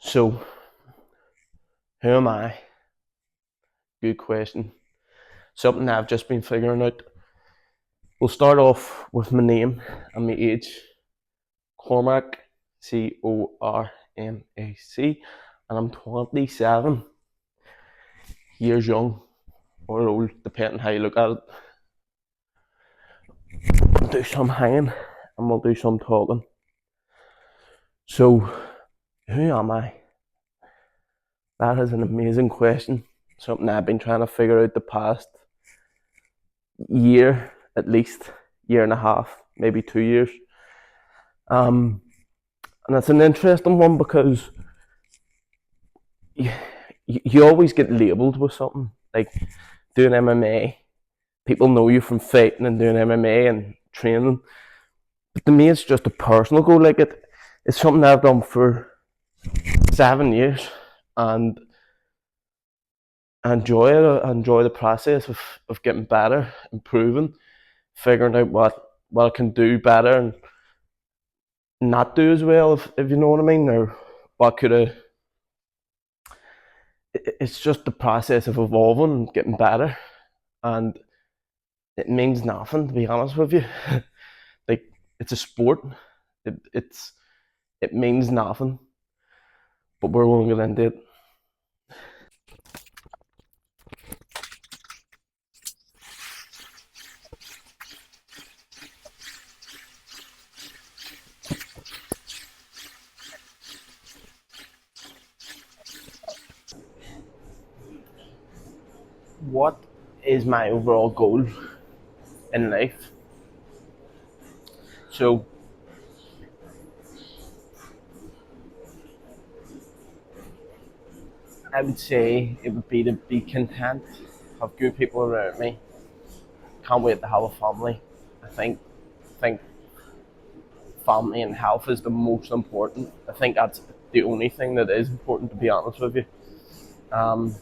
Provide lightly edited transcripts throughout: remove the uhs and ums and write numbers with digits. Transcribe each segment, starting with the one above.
So, who am I? Good question. Something I've just been figuring out. We'll start off with my name and my age. Cormac, Cormac, and I'm 27 years young or old, depending how you look at it. We'll do some hanging and we'll do some talking. So, who am I? That is an amazing question. Something I've been trying to figure out the past year, at least year and a half, maybe 2 years. And it's an interesting one because you, you always get labelled with something. Like doing MMA, people know you from fighting and doing MMA and training. But to me, it's just a personal goal. It's something I've done for 7 years, and I enjoy it. I enjoy the process of getting better, improving, figuring out what I can do better and not do as well, if you know what I mean, or what could I. It's just the process of evolving and getting better, and it means nothing, to be honest with you. Like, it's a sport. It means nothing, but we're going to get into it. What is my overall goal in life? So, I would say it would be to be content, have good people around me. Can't wait to have a family. I think family and health is the most important. I think that's the only thing that is important, to be honest with you. Um,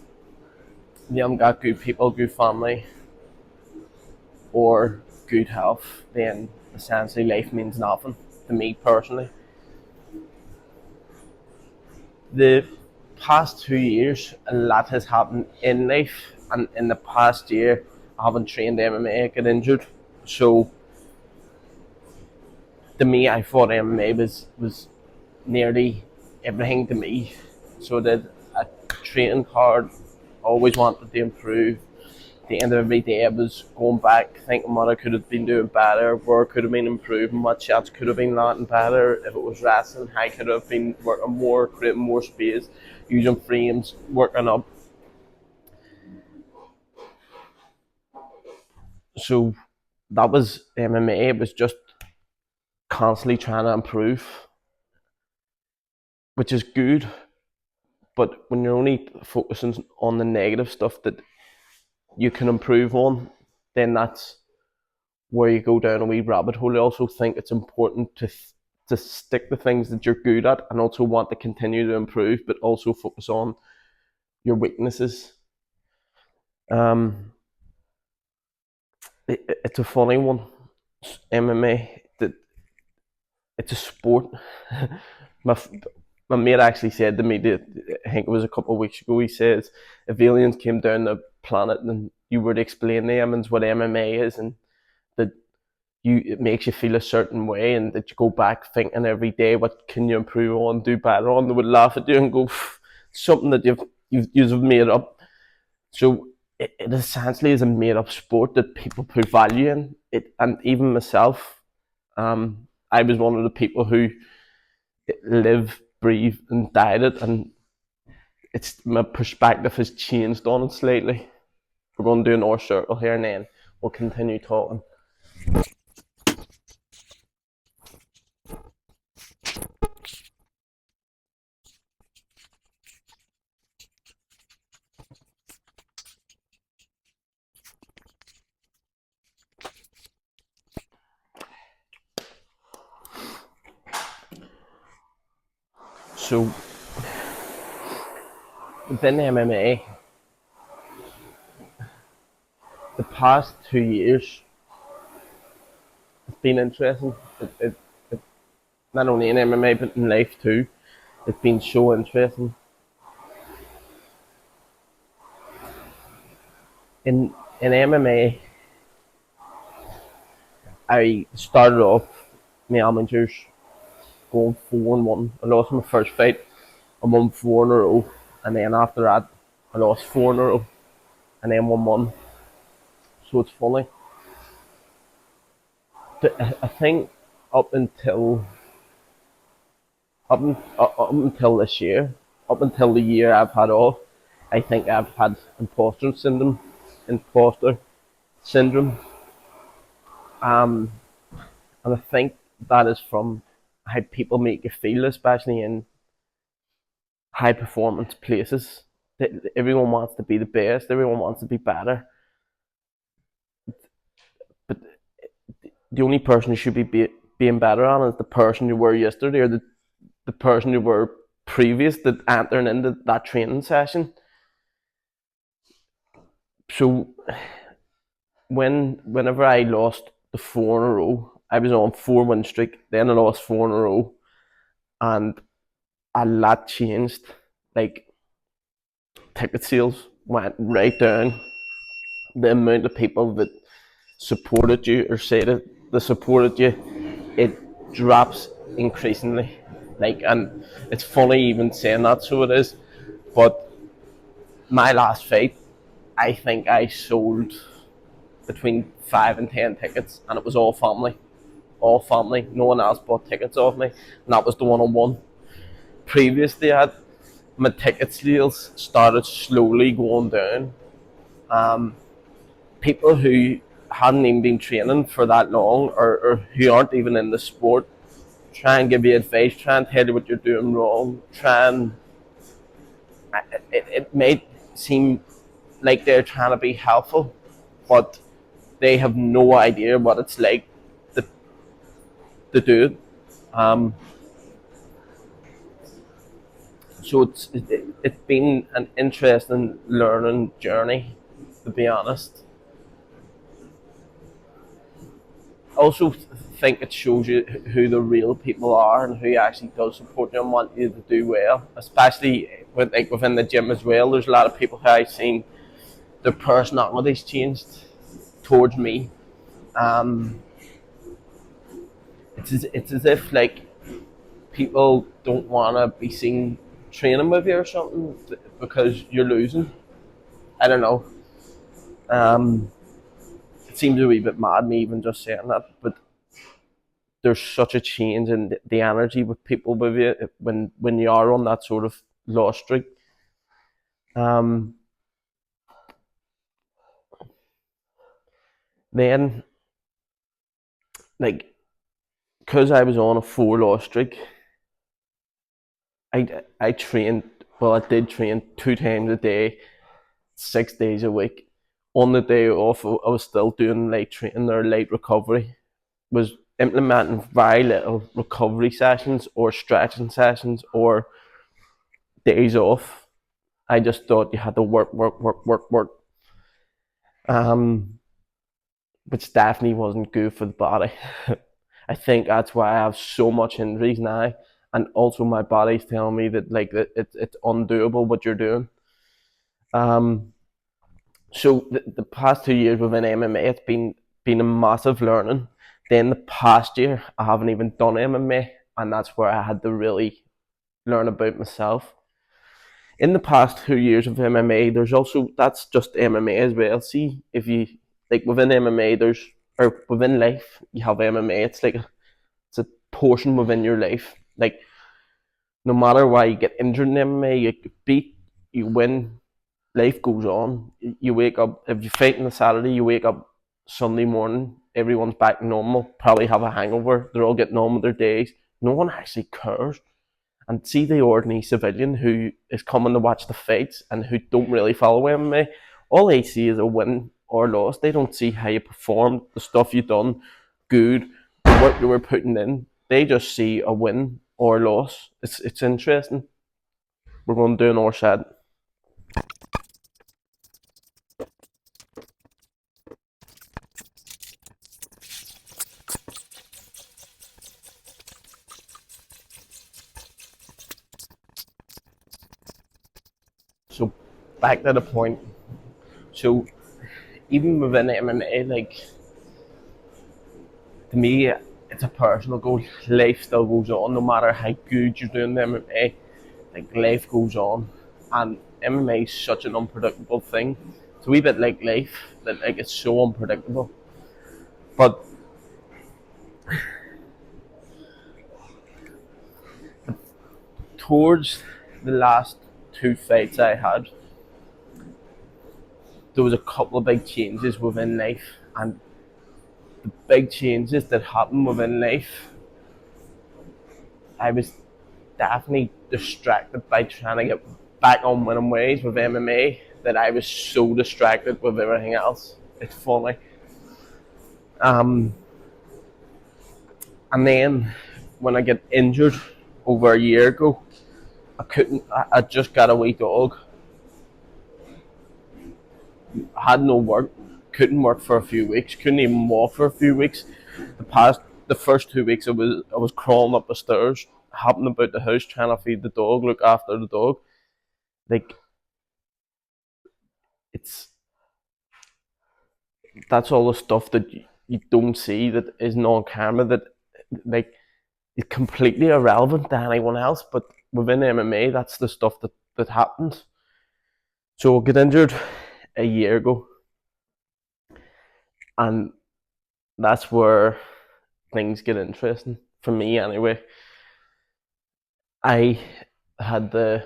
you haven't got good people, good family, or good health, then essentially life means nothing to me personally. The past 2 years, a lot has happened in life, and in the past year, I haven't trained MMA, I got injured. So, to me, I thought MMA was nearly everything to me. So that I trained hard, always wanted to improve. At the end of every day, I was going back, thinking what I could have been doing better, where I could have been improving, what shots could have been landing better. If it was wrestling, how could have been working more, creating more space, using frames, working up. So that was MMA. It was just constantly trying to improve, which is good. But when you're only focusing on the negative stuff that you can improve on, then that's where you go down a wee rabbit hole. I also think it's important to stick to things that you're good at and also want to continue to improve, but also focus on your weaknesses. Um, it's a funny one. MMA, that it's a sport. my my mate actually said to me that, I think it was a couple of weeks ago. He says if aliens came down the planet and you were to explain to them what MMA is, and that it makes you feel a certain way, and that you go back thinking every day what can you improve on, do better on, they would laugh at you and go, something that you've made up. So it essentially is a made up sport that people put value in it. And even myself, I was one of the people who live, breathe, and died it, and it's my perspective has changed on it slightly. We're going to do an R circle here, and then we'll continue talking. So within MMA, the past 2 years, it's been interesting. Not only in MMA but in life too. It's been so interesting. In MMA, I started off my amateurs going 4-1. I lost my first fight. I won 4 in a row, and then after that, I lost 4 in a row, and then won one. So it's funny. I think up until up until this year, up until the year I've had off, I think I've had imposter syndrome, and I think that is from how people make you feel, especially in high performance places. Everyone wants to be the best. Everyone wants to be better. But the only person who should being better on is the person you were yesterday, or the person you were previous that entering into that training session. So whenever I lost the 4 in a row, I was on 4 win streak. Then I lost 4 in a row, and a lot changed. Like, ticket sales went right down. The amount of people that supported you or said that they supported you, it drops increasingly. Like, and it's funny even saying that, so it is. But my last fight, I think I sold between 5 and 10 tickets, and it was all family. All family. No one else bought tickets off me, and that was the one on one. Previously, my ticket sales started slowly going down. Um, People who hadn't even been training for that long, or who aren't even in the sport, try and give you advice, try and tell you what you're doing wrong, try and it may seem like they're trying to be helpful, but they have no idea what it's like to, to do it. Um, so it's been an interesting learning journey, to be honest. Also think it shows you who the real people are and who actually does support you and want you to do well. Especially within the gym as well. There's a lot of people who I've seen their personalities changed towards me. Um, it's as if like people don't want to be seen training with you or something because you're losing. I don't know. Um, it seems a wee bit mad me even just saying that, but there's such a change in the energy with people with you when you are on that sort of loss streak. Um, then like because I was on a 4 loss streak, I trained. Well, I did train 2 times a day, 6 days a week. On the day off, I was still doing light training or light recovery. Was implementing very little recovery sessions or stretching sessions or days off. I just thought you had to work, work, work, work, work. Um, which definitely wasn't good for the body. I think that's why I have so much injuries now, and also my body's telling me that like it's undoable what you're doing. Um, so the past 2 years within MMA, it's been a massive learning. Then the past year, I haven't even done MMA, and that's where I had to really learn about myself. In the past 2 years of MMA, there's also that's just MMA as well. See, if you like within MMA, there's or within life, you have MMA. It's like it's a portion within your life. Like no matter why you get injured in MMA, you beat, you win, life goes on. You wake up if you fight on a Saturday, you wake up Sunday morning, everyone's back normal, probably have a hangover, they're all getting on with their days. No one actually cares. And see the ordinary civilian who is coming to watch the fights and who don't really follow MMA, all they see is a win or loss. They don't see how you performed, the stuff you done, good, the work you were putting in. They just see a win or loss. It's interesting. We're going to do another set. back to the point. So even within MMA, like to me, it's a personal goal. Life still goes on, no matter how good you're doing the MMA. Like life goes on, and MMA is such an unpredictable thing. It's a wee bit like life, that like it's so unpredictable. But towards the last two fights I had, there was a couple of big changes within life, and the big changes that happened within life, I was definitely distracted by trying to get back on winning ways with MMA, that I was so distracted with everything else. It's funny. Um, and then when I get injured over a year ago, I couldn't. I just got a wee dog. I had no work. Couldn't work for a few weeks. Couldn't even walk for a few weeks. The first 2 weeks, I was crawling up the stairs, hopping about the house, trying to feed the dog, look after the dog. Like it's that's all the stuff that you don't see, that isn't on camera, that like is completely irrelevant to anyone else. But within MMA, that's the stuff that happens. So I got injured a year ago, and that's where things get interesting for me anyway. I had the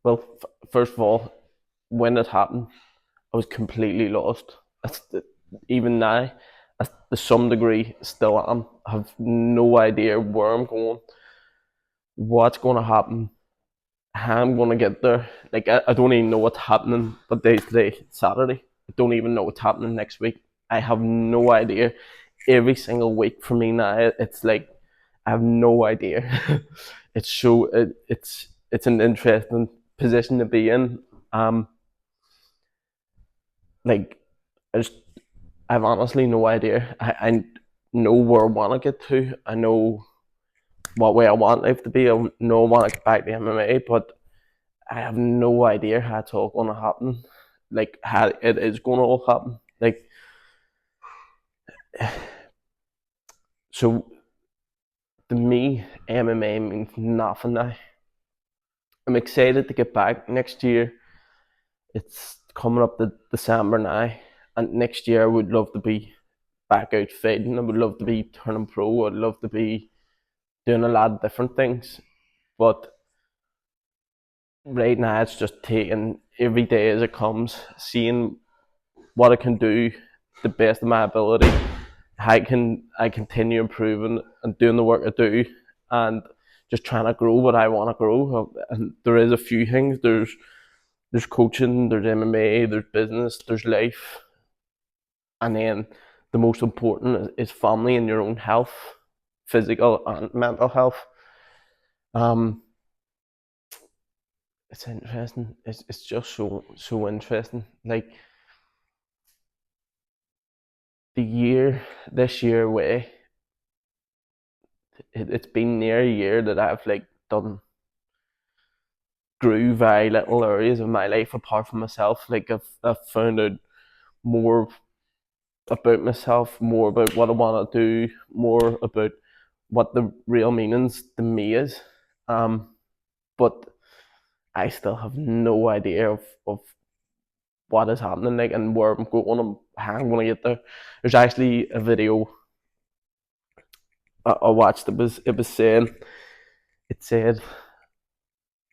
well, first of all, when it happened, I was completely lost. Even now, to some degree, still am. I have no idea where I'm going, what's going to happen, how I'm going to get there. Like I don't even know what's happening. What day is today? It's Saturday. I don't even know what's happening next week. I have no idea. Every single week for me now, it's like I have no idea. It's an interesting position to be in. Um, like I just I've honestly no idea. I know where I want to get to. I know what way I want life to be. I know I want to get back to MMA, but I have no idea how it's all going to happen. Like how it is going to all happen. Like so, to me, MMA means nothing now. I'm excited to get back next year. It's coming up to December now, and next year I would love to be back out fighting. I would love to be turning pro. I'd love to be doing a lot of different things. But right now, it's just taking every day as it comes, seeing what I can do, the best of my ability, how I continue improving and doing the work I do, and just trying to grow what I want to grow. And there is a few things. There's coaching, there's MMA, there's business, there's life, and then the most important is family and your own health, physical and mental health. Um, it's interesting. It's just so interesting. Like this year away, it's been near a year that I've like done grew very little areas of my life apart from myself. Like I've found out more about myself, more about what I want to do, more about what the real meanings to me is. But I still have no idea of what is happening, like, and where I'm going and how I'm going to get there. There's actually a video I watched. It was saying, it said,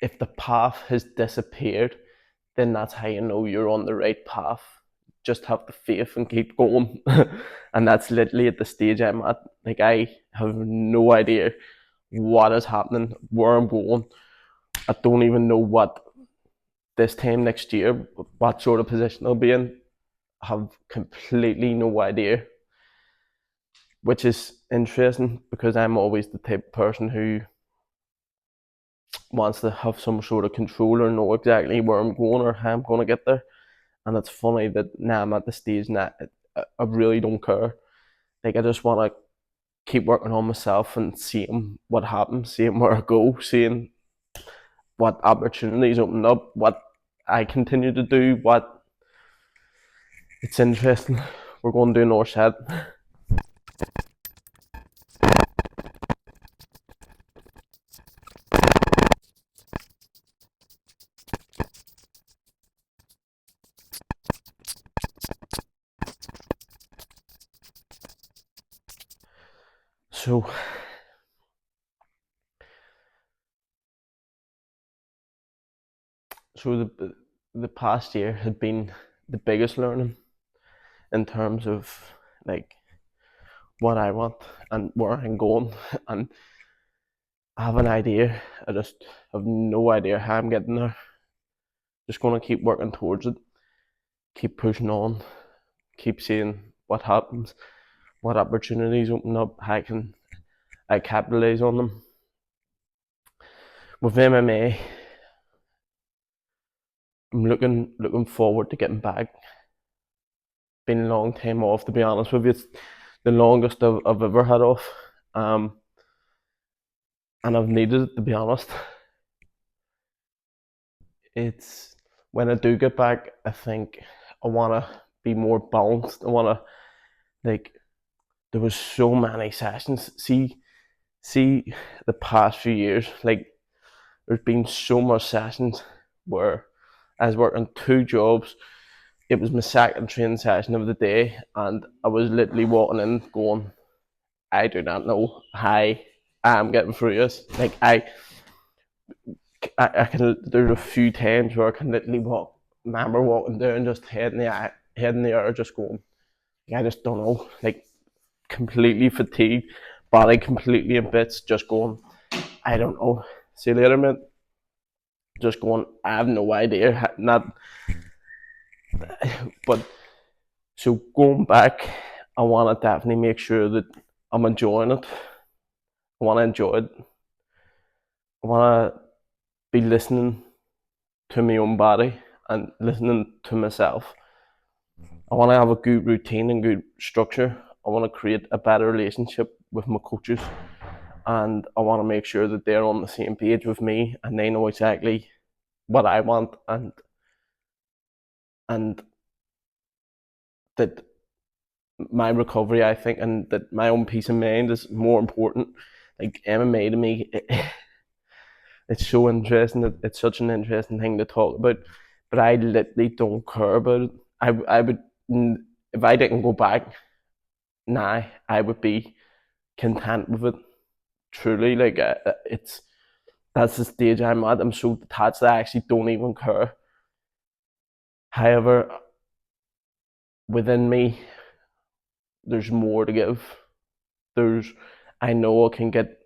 if the path has disappeared, then that's how you know you're on the right path. Just have the faith and keep going. And that's literally at the stage I'm at. Like I have no idea what is happening, where I'm going. I don't even know what this time next year, what sort of position I'll be in. I have completely no idea, which is interesting because I'm always the type of person who wants to have some sort of control or know exactly where I'm going or how I'm going to get there. And it's funny that now I'm at the stage now I really don't care. Like I just want to keep working on myself and seeing what happens, seeing where I go, seeing what opportunities open up, what I continue to do, what it's interesting. We're going to do another set. So the past year had been the biggest learning in terms of like what I want and where I'm going, and I have an idea. I just have no idea how I'm getting there. Just gonna keep working towards it, keep pushing on, keep seeing what happens, what opportunities open up, how I capitalize on them. With MMA, I'm looking forward to getting back. Been a long time off, to be honest with you. It's the longest I've ever had off, um, and I've needed it, to be honest. It's when I do get back, I think I wanna be more balanced. I wanna like there was so many sessions. See the past few years, like there's been so much sessions where I was working 2 jobs. It was my second training session of the day, and I was literally walking in going, I do not know how I'm getting through this. Like I can. There's a few times where I can literally remember walking down, just head in the air, just going. I just don't know. Like completely fatigued, body completely in bits, just going. I don't know. See you later, mate. Just going. I have no idea. Not, but so going back, I want to definitely make sure that I'm enjoying it. I want to enjoy it. I want to be listening to my own body and listening to myself. I want to have a good routine and good structure. I want to create a better relationship with my coaches, and I want to make sure that they're on the same page with me and they know exactly what I want, and that my recovery, I think, and that my own peace of mind is more important. Like MMA to me, it's so interesting. It's such an interesting thing to talk about, but I literally don't care about it. I would, if I didn't go back now, I would be content with it. Truly, like it's that's the stage I'm at. I'm so detached that I actually don't even care. However, within me, there's more to give. There's, I know I can get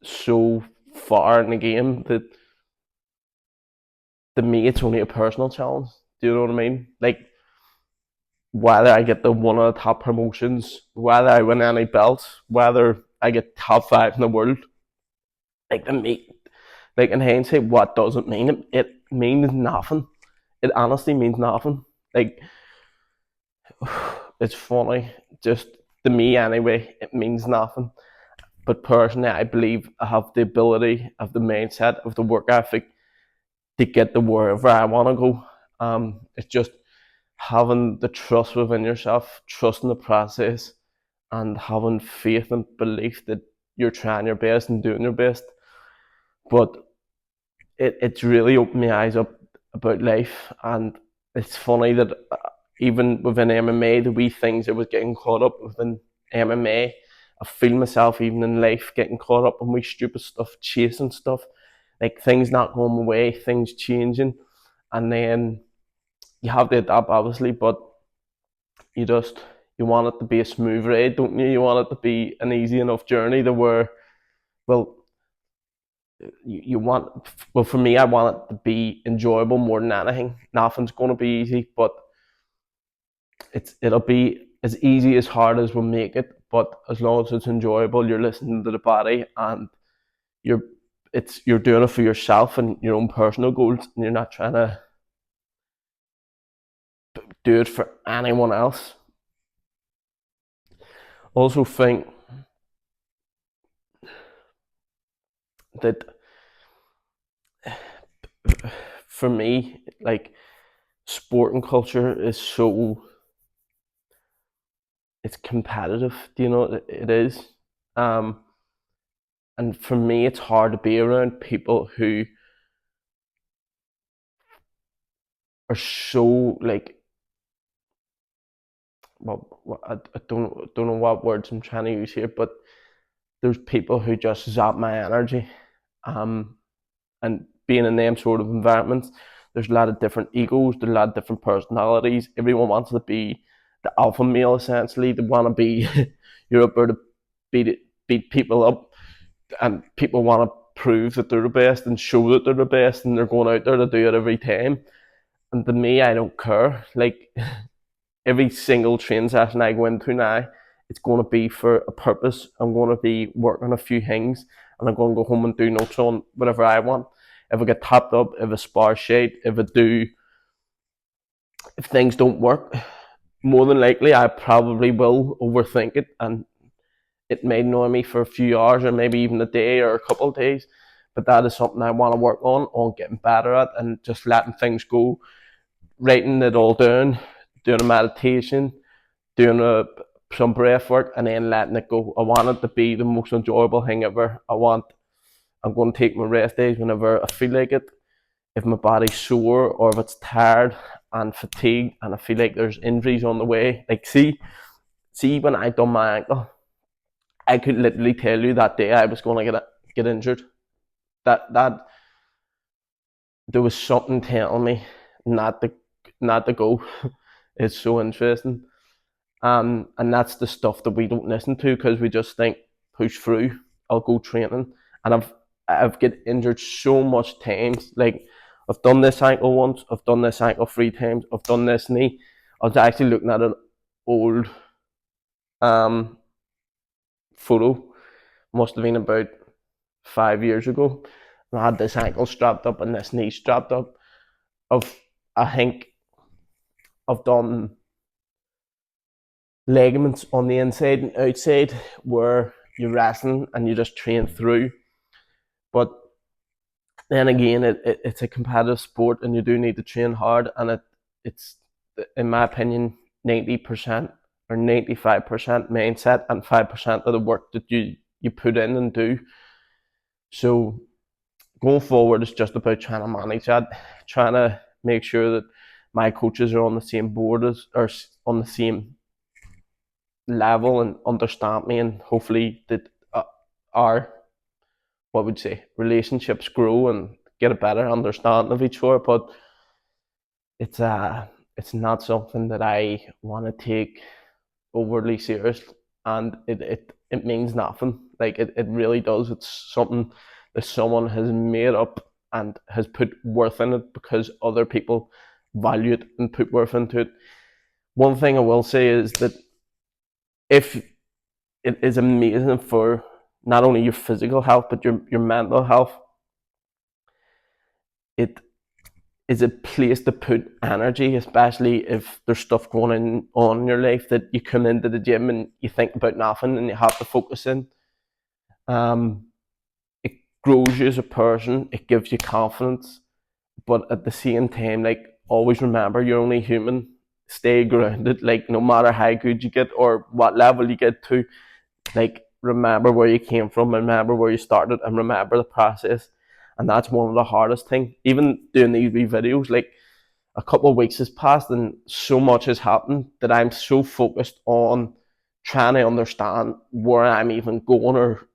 so far in the game that to me it's only a personal challenge. Do you know what I mean? Like whether I get the one of the top promotions, whether I win any belts, whether I get top 5 in the world, like to me, like in hindsight, what does it mean? It means nothing. It honestly means nothing. Like it's funny, just to me anyway, it means nothing. But personally, I believe I have the ability, of the mindset, of the work ethic to get to wherever I want to go. It's just having the trust within yourself, trusting the process, and having faith and belief that you're trying your best and doing your best. But it's really opened my eyes up about life, and it's funny that even within MMA, the wee things I was getting caught up within MMA, I feel myself even in life getting caught up in wee stupid stuff, chasing stuff, like things not going my way, things changing, and then you have to adapt, obviously, but you just you want it to be a smooth ride, don't you? You want it to be an easy enough journey to where, well, you want, well, for me, I want it to be enjoyable more than anything. Nothing's going to be easy, but it'll be as easy as hard as we'll make it. But as long as it's enjoyable, you're listening to the body, and you're you're doing it for yourself and your own personal goals, and you're not trying to do it for anyone else. Also think that for me, like, sporting culture is so, it's competitive. Do you know it is? Um, and for me, it's hard to be around people who are so like, well, I don't know what words I'm trying to use here, but there's people who just zap my energy. Um, and being in them sort of environments, there's a lot of different egos, there's a lot of different personalities. Everyone wants to be the alpha male essentially. They want to be you're up there to beat people up, and people want to prove that they're the best and show that they're the best, and they're going out there to do it every time. And to me, I don't care. Like, every single training session I go into now, it's going to be for a purpose. I'm going to be working on a few things, and I'm going to go home and do notes on whatever I want. If I get tapped up, if I spar shade, if things don't work, more than likely I probably will overthink it, and it may annoy me for a few hours or maybe even a day or a couple of days. But that is something I want to work on getting better at, and just letting things go, writing it all down, doing a meditation, doing some breath work, and then letting it go. I want it to be the most enjoyable thing ever. I'm going to take my rest days whenever I feel like it. If my body's sore or if it's tired and fatigued and I feel like there's injuries on the way, like, see when I done my ankle, I could literally tell you that day I was going to get injured. That there was something telling me not to not to go. It's so interesting. And that's the stuff that we don't listen to because we just think, push through, I'll go training. And I've get injured so much times. Like, I've done this ankle once, I've done this ankle 3 times, I've done this knee. I was actually looking at an old um photo, must have been about 5 years ago. And I had this ankle strapped up and this knee strapped up. Of I think I've done ligaments on the inside and outside where you're wrestling and you just train through. But then again, it's a competitive sport and you do need to train hard. And it's in my opinion, 90% or 95% mindset and 5% of the work that you put in and do. So going forward, it's just about trying to manage that, trying to make sure that my coaches are on the same board as, or on the same level and understand me, and hopefully that our, what would you say, relationships grow and get a better understanding of each other. But it's it's not something that I want to take overly serious, and it means nothing. Like, it really does. It's something that someone has made up and has put worth in it because other people value it and put worth into it. One thing I will say is that if it is amazing for not only your physical health but your mental health, it is a place to put energy, especially if there's stuff on in your life that you come into the gym and you think about nothing and you have to focus in. Um, it grows you as a person, it gives you confidence, but at the same time, like, always remember you're only human. Stay grounded, like, no matter how good you get or what level you get to, like, remember where you came from, remember where you started, and remember the process. And that's one of the hardest things. Even doing these videos, like, a couple of weeks has passed and so much has happened that I'm so focused on trying to understand where I'm even going or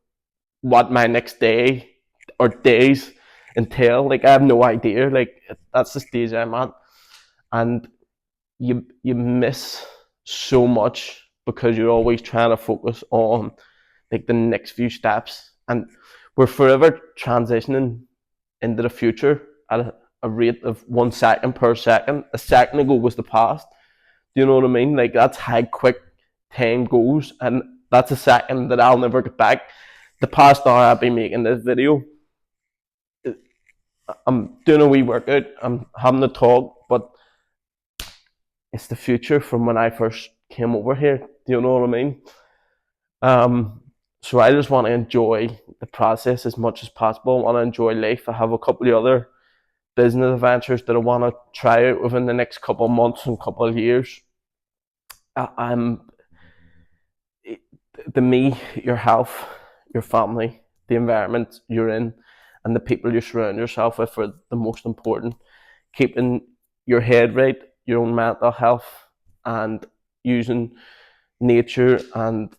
what my next day or days entail. Like, I have no idea. Like, that's the stage I'm at. And you miss so much because you're always trying to focus on, like, the next few steps. And we're forever transitioning into the future at a rate of 1 second per second. A second ago was the past. Do you know what I mean? Like, that's how quick time goes, and that's a second that I'll never get back. The past hour I've been making this video, I'm doing a wee workout, I'm having a talk, but it's the future from when I first came over here. Do you know what I mean? So I just want to enjoy the process as much as possible. I want to enjoy life. I have a couple of other business ventures that I want to try out within the next couple of months and couple of years. I'm the me, your health, your family, the environment you're in, and the people you surround yourself with are the most important. Keeping your head right, your own mental health, and using nature and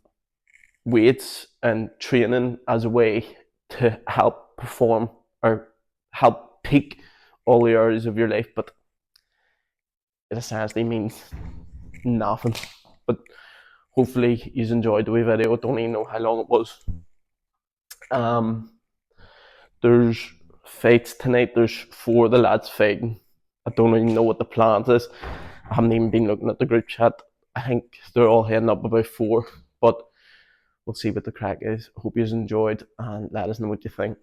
weights and training as a way to help perform or help peak all the areas of your life, but it essentially means nothing. But hopefully you enjoyed the wee video. I don't even know how long it was. There's fights tonight. There's 4 of the lads fighting. I don't even know what the plans is. I haven't even been looking at the group chat. I think they're all heading up about 4, but we'll see what the crack is. Hope you enjoyed and let us know what you think.